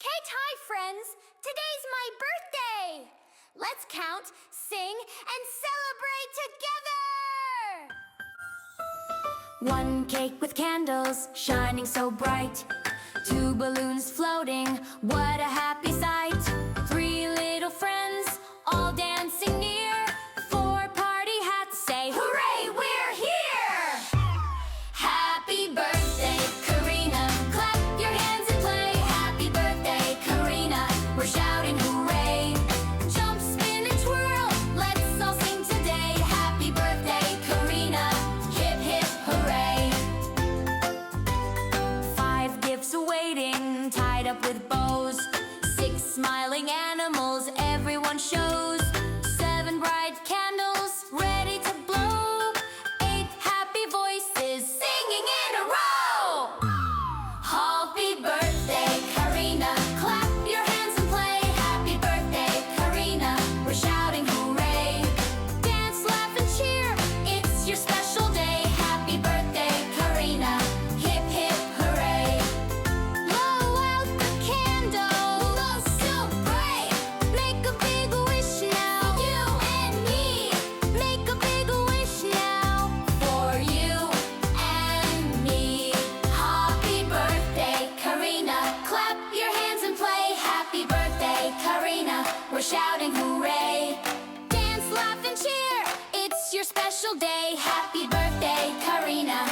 Hi, friends! Today's my birthday! Let's count, sing, and celebrate together! One cake with candles shining so bright. Two balloons floating, what a happy sight. Three little friends all dancing near. Four party hats say, hooray, we're here! Happy birthday, Karina! Clap your hands and play. Happy birthday, Karina! We're shouting hooray! Jump, spin and twirl, let's all sing today. Happy birthday, Karina! Hip hip hooray! Five gifts awaiting, tied up with bows. Six smiling animals, everyone shows. Seven bright candles, ready to blow. Eight happy voices, singing in a row. Happy birthday, Karina! Clap your hands and play. Happy birthday, Karina! We're shouting hooray! Dance, laugh and cheer, it's your special day. Happy birthday, Karina! Hip hip hooray! Blow out the candle, blow so bright. Make a big wish now, you and me. Make a big wish now, for you and me. Happy birthday, Karina! Clap your hands and play. Happy birthday, Karina! We're shouting hooray! Dance, laugh and cheer, it's your special day. Happy birthday, Karina!